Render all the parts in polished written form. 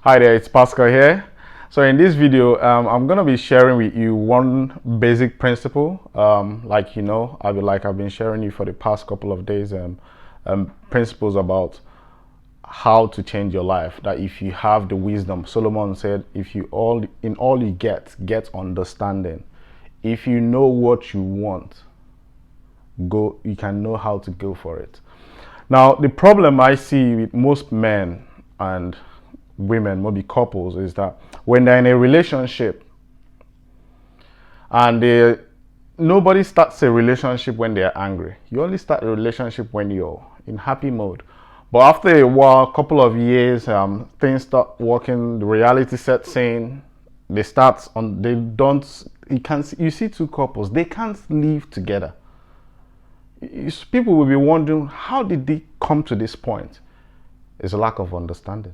Hi there, it's Paschal here. So in this video, I'm gonna be sharing with you one basic principle. I've been sharing you for the past couple of days, principles about how to change your life. That if you have the wisdom, Solomon said, if you all you get understanding. If you know what you want, you can know how to go for it. Now, the problem I see with most men and women, maybe couples, is that when they're in a relationship and nobody starts a relationship when they're angry. You only start a relationship when you're in happy mode. But after a while, a couple of years, things start working, the reality sets in, you see two couples, they can't live together. People will be wondering, how did they come to this point? It's a lack of understanding.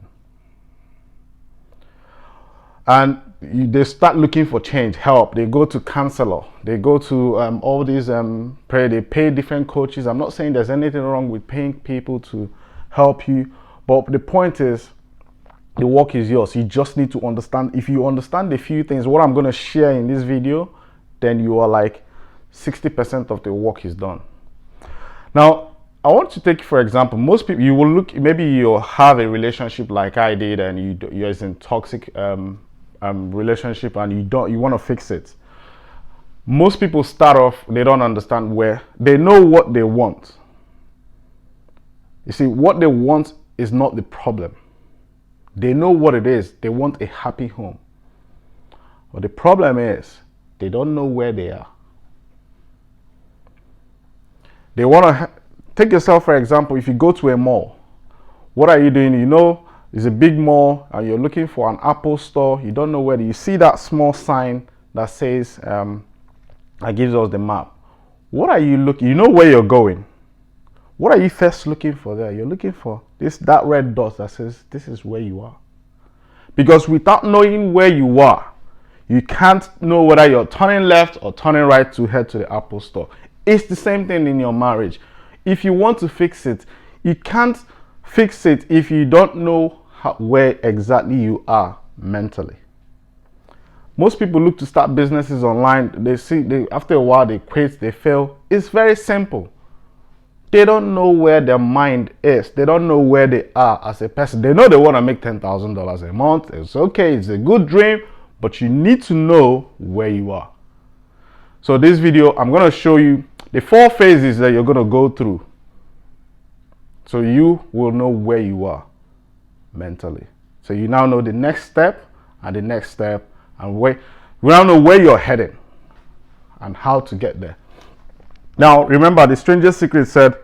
And they start looking for change, help. They go to counselor. They go to all these they pay different coaches. I'm not saying there's anything wrong with paying people to help you, but the point is, the work is yours. You just need to understand. If you understand a few things, what I'm going to share in this video, then you are like 60% of the work is done. Now, I want to take, for example, most people, you will look, maybe you have a relationship like I did, and you're in toxic relationship, and you want to fix it. Most people start off, they don't understand where, they know what they want. You see, what they want is not the problem. They know what it is. They want a happy home. But the problem is, they don't know where they are. They want to take yourself, for example, if you go to a mall, what are you doing? You know, it's a big mall and you're looking for an Apple store. You don't know where. You see that small sign that says, that gives us the map. What are you looking? You know where you're going. What are you first looking for there? You're looking for that red dot that says this is where you are. Because without knowing where you are, you can't know whether you're turning left or turning right to head to the Apple store. It's the same thing in your marriage. If you want to fix it, you can't fix it if you don't know where exactly you are mentally. Most people look to start businesses online. After a while they quit, they fail. It's very simple. They don't know where their mind is. They don't know where they are as a person. They know they want to make $10,000 a month. It's okay. It's a good dream, but you need to know where you are. So this video, I'm going to show you the 4 phases that you're going to go through, so you will know where you are mentally. So you now know the next step and the next step, and we now know where you're heading and how to get there. Now, remember, the strangest secret said,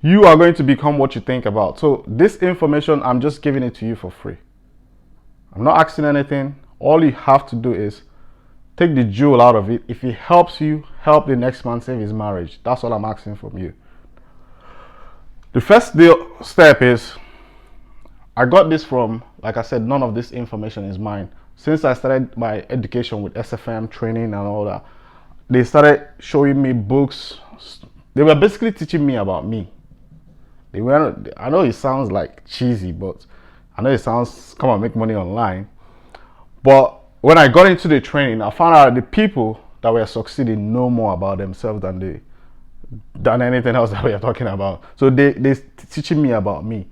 you are going to become what you think about. So this information, I'm just giving it to you for free. I'm not asking anything. All you have to do is take the jewel out of it. If it helps you, help the next man save his marriage. That's all I'm asking from you. The first step is, I got this from, like I said, none of this information is mine. Since I started my education with SFM training and all that, they started showing me books. They were basically teaching me about me. I know it sounds like cheesy, but I know it sounds, come on, make money online. But when I got into the training, I found out the people that were succeeding know more about themselves than anything else that we are talking about. So they're teaching me about me.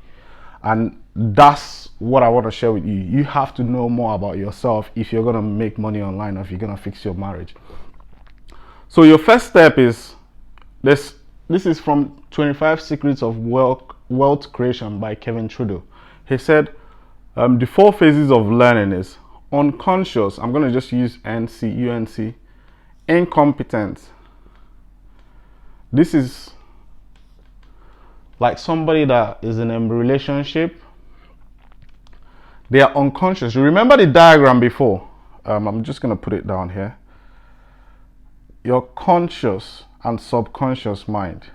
And that's what I want to share with you. You have to know more about yourself if you're going to make money online or if you're going to fix your marriage. So your first step is this. This is from 25 Secrets of Wealth Creation by Kevin Trudeau. He said, the 4 phases of learning is unconscious. I'm going to just use UNC. Incompetence. This is like somebody that is in a relationship. They are unconscious. You remember the diagram before? I'm just going to put it down here. Your conscious and subconscious mind.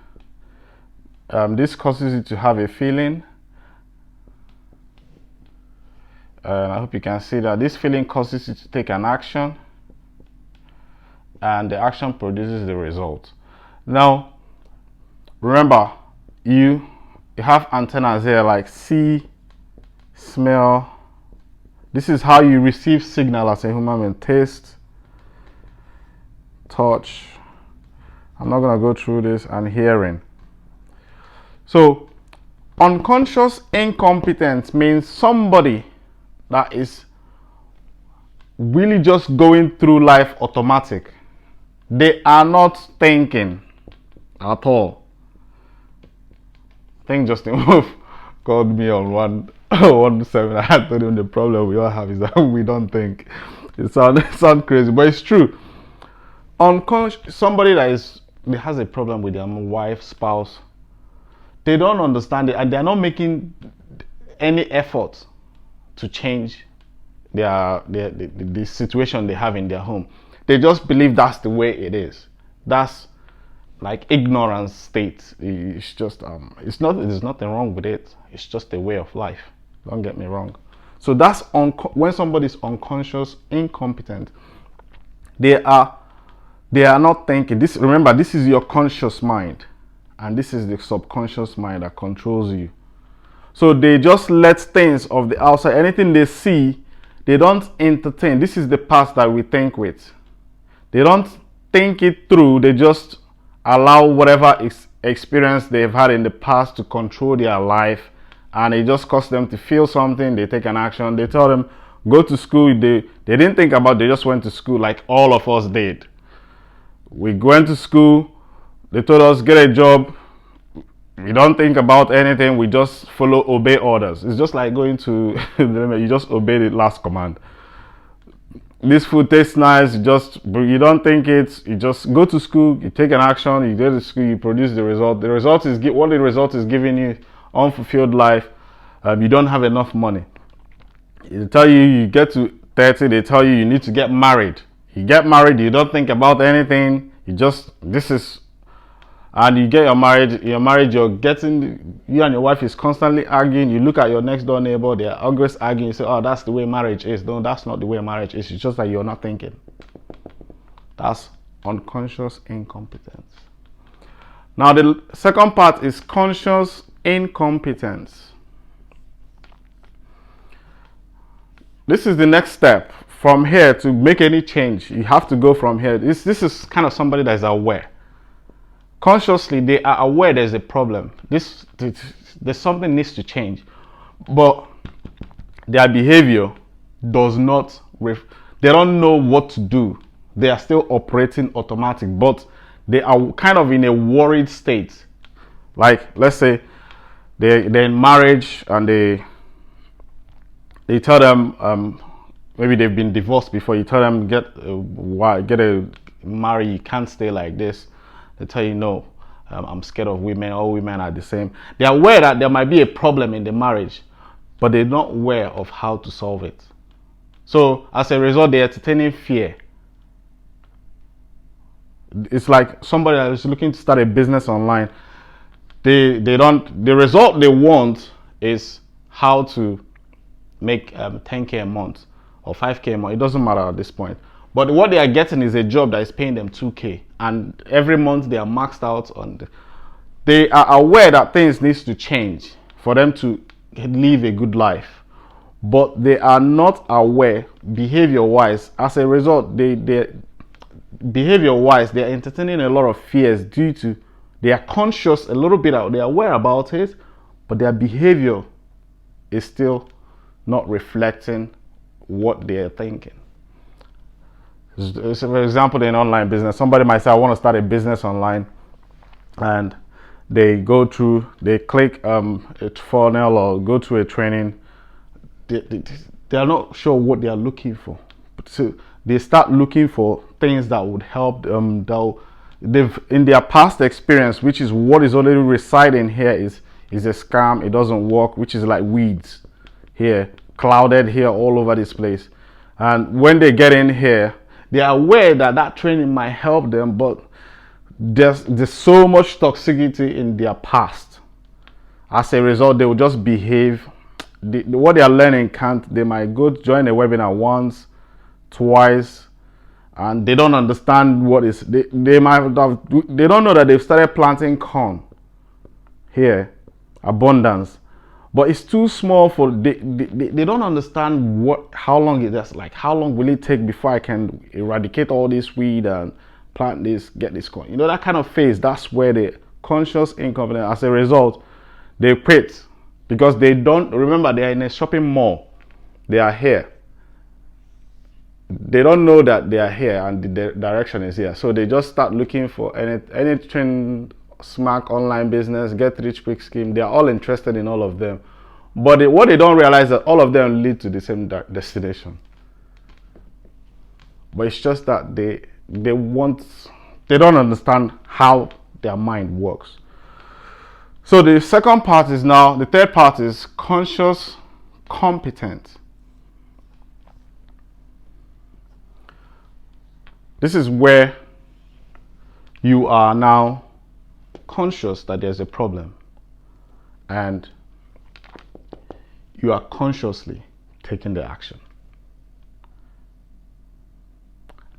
This causes you to have a feeling. I hope you can see that this feeling causes you to take an action, and the action produces the result. Now, remember, you have antennas here like see, smell, This is how you receive signal as a human being. Taste, touch. I'm not going to go through this. And hearing. So unconscious incompetence means somebody that is really just going through life automatic. They are not thinking at all. I think Justin Wolf called me on one seminar. I told him the problem we all have is that we don't think. It sounds crazy, but it's true. Unconscious, somebody that has a problem with their wife, spouse, they don't understand it, and they're not making any effort to change the situation they have in their home. They just believe that's the way it is. That's like ignorance state. It's just there's nothing wrong with it. It's just a way of life. Don't get me wrong. So that's when somebody's unconscious, incompetent. They are not thinking. Remember, this is your conscious mind, and this is the subconscious mind that controls you. So they just let things of the outside, anything they see, they don't entertain. This is the past that we think with. They don't think it through. They just allow whatever experience they've had in the past to control their life, and it just causes them to feel something. They take an action. They tell them, go to school. They didn't think about it. They just went to school like all of us did. We went to school. They told us, get a job. We don't think about anything. We just obey orders. It's just like going to, you just obey the last command. This food tastes nice. You don't think it. You just go to school. You take an action. You go to school. You produce the result. The result is what the result is giving you: unfulfilled life. You don't have enough money. They tell you, you get to 30. They tell you need to get married. You get married. You don't think about anything. And you get your marriage. You and your wife is constantly arguing. You look at your next door neighbor, they're always arguing. You say, oh, that's the way marriage is. No, that's not the way marriage is. It's just that you're not thinking. That's unconscious incompetence. Now the second part is conscious incompetence. This is the next step. From here, to make any change, you have to go from here. This is kind of somebody that is aware. Consciously, they are aware there's a problem. There's something needs to change, but their behavior does not. They don't know what to do. They are still operating automatic, but they are kind of in a worried state. Like, let's say they're in marriage and they tell them maybe they've been divorced before. You tell them marry. You can't stay like this. They tell you, no, I'm scared of women. All women are the same. They are aware that there might be a problem in the marriage, but they're not aware of how to solve it. So as a result, they're entertaining fear. It's like somebody that is looking to start a business online. The result they want is how to make 10K a month or 5K a month. It doesn't matter at this point. But what they are getting is a job that is paying them 2K, and every month they are maxed out on. They are aware that things needs to change for them to live a good life, but they are not aware behavior-wise. As a result, behavior-wise, they are entertaining a lot of fears due to they are conscious a little bit. They are aware about it, but their behavior is still not reflecting what they are thinking. So for example, in online business, somebody might say, I want to start a business online, and they click a funnel or go to a training. They are not sure what they are looking for. So they start looking for things that would help them. They've in their past experience, which is what is already residing here, is a scam. It doesn't work, which is like weeds here, clouded here all over this place. And when they get in here, they are aware that training might help them, but there's so much toxicity in their past. As a result, they will just behave. What they are learning they might go join a webinar once, twice, and they don't understand what is. They don't know that they've started planting corn here, abundance, but it's too small for they don't understand how long it is, like how long will it take before I can eradicate all this weed and plant this, get this coin. You know, that kind of phase, that's where the conscious incompetence, as a result, they quit because they don't remember they are in a shopping mall. They are here. They don't know that they are here and the direction is here. So they just start looking for anything, smack online business, get rich quick scheme. They are all interested in all of them. But what they don't realize is that all of them lead to the same destination. But it's just that they don't understand how their mind works. So the second part is now, the third part is conscious competence. This is where you are now conscious that there's a problem and you are consciously taking the action.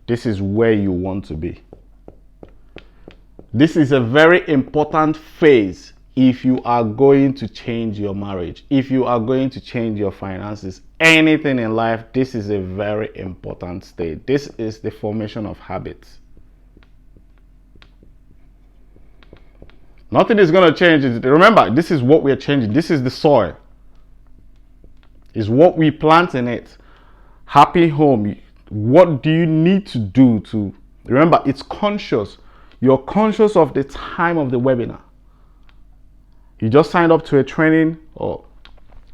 This is where you want to be. This is a very important phase if you are going to change your marriage, if you are going to change your finances, anything in life. This is a very important stage. This is the formation of habits. Nothing is going to change. Remember, this is what we are changing. This is the soil. Is what we plant in it. Happy home. What do you need to do to remember? It's conscious. You're conscious of the time of the webinar. You just signed up to a training or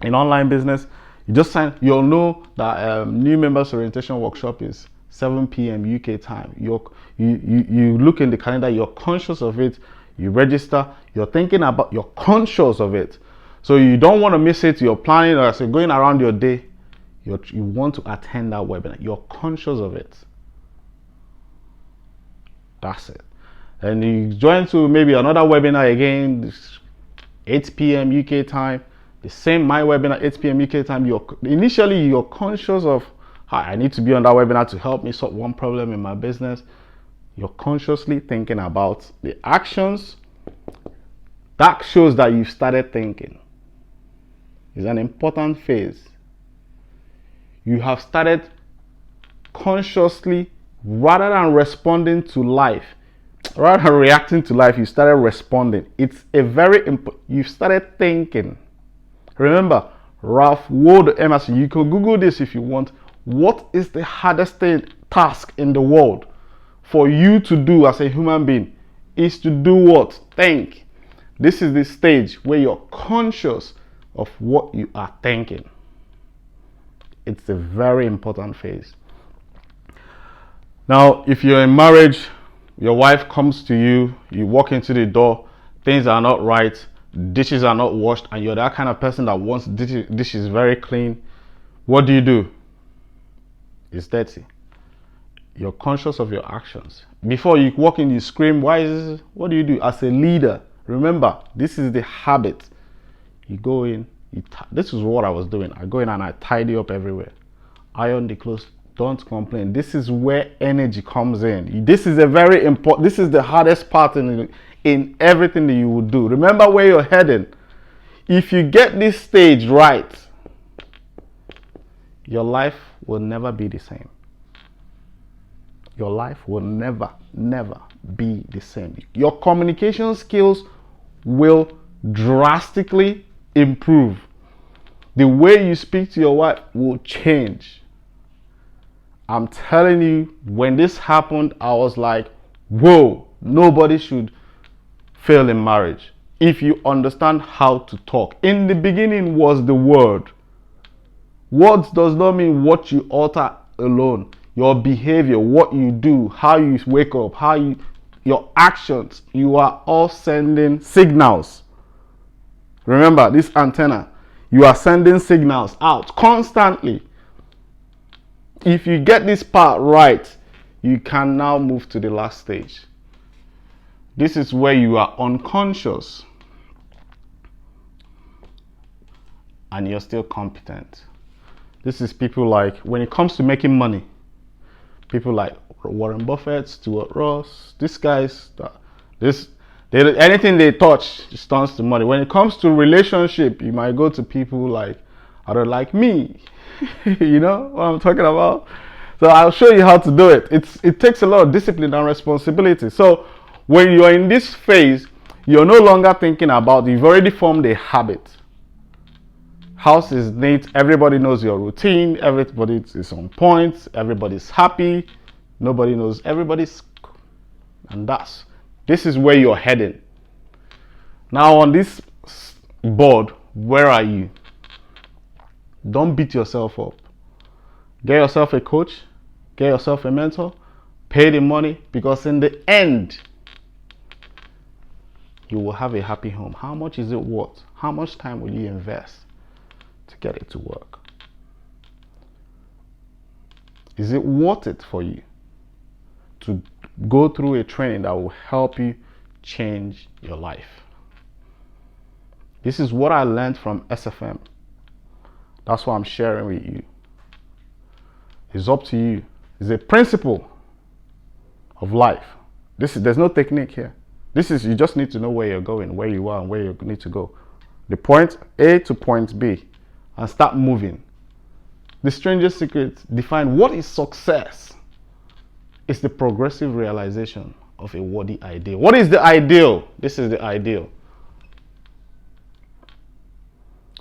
an online business. You just signed. You'll know that new members orientation workshop is 7 p.m. UK time. You look in the calendar. You're conscious of it. You register. You're thinking about. You're conscious of it. So you don't want to miss it. You're planning or so going around your day. You want to attend that webinar. You're conscious of it. That's it. And you join to maybe another webinar again, 8 p.m. UK time. The same my webinar, 8 p.m. UK time. Initially you're conscious of, hi, I need to be on that webinar to help me solve one problem in my business. You're consciously thinking about the actions. That shows that you've started thinking. It's an important phase. You have started consciously, rather than responding to life, rather than reacting to life, you started responding. It's a very important, you've started thinking. Remember, Ralph Waldo Emerson, you can Google this if you want. What is the hardest task in the world for you to do as a human being? Is to do what? Think. This is the stage where you're conscious of what you are thinking. It's a very important phase. Now, if you're in marriage, your wife comes to you, you walk into the door, things are not right, dishes are not washed, and you're that kind of person that wants dishes very clean. What do? It's dirty. You're conscious of your actions. Before you walk in, you scream, why is this? What do? As a leader, remember, this is the habit. You go in, this is what I was doing. I go in and I tidy up everywhere. Iron the clothes. Don't complain. This is where energy comes in. This is a very important, this is the hardest part in everything that you will do. Remember where you're heading. If you get this stage right, your life will never be the same. Your life will never be the same. Your communication skills will drastically improve. The way you speak to your wife will change. I'm telling you, when this happened, I was like, whoa, nobody should fail in marriage if you understand how to talk. In the beginning was the word. Words does not mean what you utter alone. Your behavior, what you do, how you wake up, your actions, you are all sending signals. Remember this antenna, you are sending signals out constantly. If you get this part right, you can now move to the last stage. This is where you are unconscious and you're still competent. This is people like, when it comes to making money, people like Warren Buffett, Stuart Ross, these guys, Anything they touch just turns to money. When it comes to relationship, you might go to people like, I don't like me. You know what I'm talking about? So I'll show you how to do it. It takes a lot of discipline and responsibility. So when you're in this phase, you're no longer thinking about, you've already formed a habit. House is neat, everybody knows your routine, everybody is on point, everybody's happy, nobody knows everybody's, and this is where you're heading. Now on this board, where are you? Don't beat yourself up. Get yourself a coach, get yourself a mentor, pay the money, because in the end, you will have a happy home. How much is it worth? How much time will you invest to get it to work? Is it worth it for you to go through a training that will help you change your life? This is what I learned from SFM. That's what I'm sharing with you. It's up to you. It's a principle of life. There's no technique here. You just need to know where you're going, where you are, and where you need to go. The point A to point B, and start moving. The strangest secret define what is success. It's the progressive realization of a worthy ideal. What is the ideal? This is the ideal.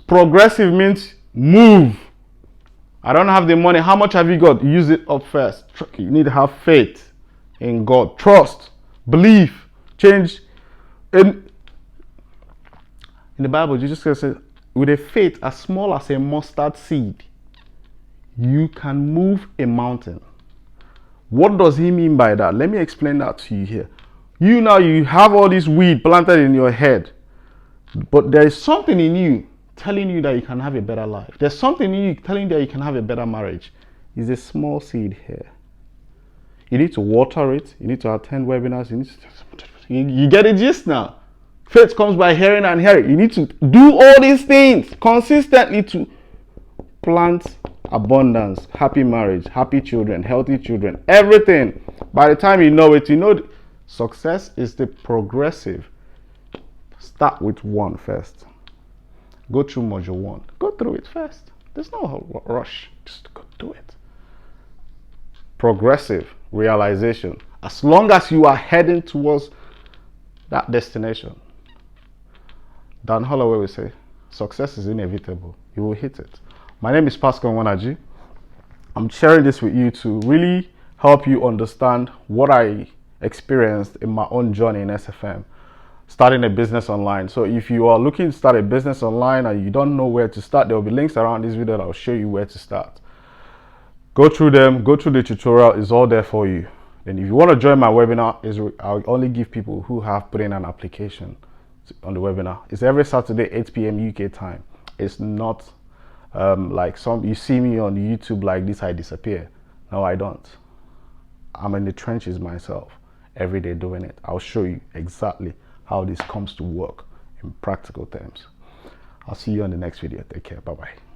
Progressive means move. I don't have the money. How much have you got? Use it up first. You need to have faith in God. Trust. Believe. Change. In the Bible, Jesus says, with a faith as small as a mustard seed, you can move a mountain. What does he mean by that? Let me explain that to you here. You have all this weed planted in your head, but there is something in you telling you that you can have a better life. There's something in you telling you that you can have a better marriage. It's a small seed here. You need to water it. You need to attend webinars. You get the gist now. Faith comes by hearing and hearing. You need to do all these things consistently to plant abundance, happy marriage, happy children, healthy children, everything. By the time you know it, success is the progressive. Start with one first. Go through module 1. Go through it first. There's no rush. Just go do it. Progressive realization. As long as you are heading towards that destination, Dan Holloway will say, success is inevitable. You will hit it. My name is Paschal Nwanaji. I'm sharing this with you to really help you understand what I experienced in my own journey in SFM, starting a business online. So if you are looking to start a business online and you don't know where to start, there will be links around this video that will show you where to start. Go through them, go through the tutorial, it's all there for you. And if you want to join my webinar, I'll only give people who have put in an application on the webinar. It's every Saturday, 8 p.m. UK time. It's not like you see me on YouTube like this, I disappear. No, I don't. I'm in the trenches myself, every day doing it. I'll show you exactly how this comes to work in practical terms. I'll see you on the next video. Take care. Bye-bye.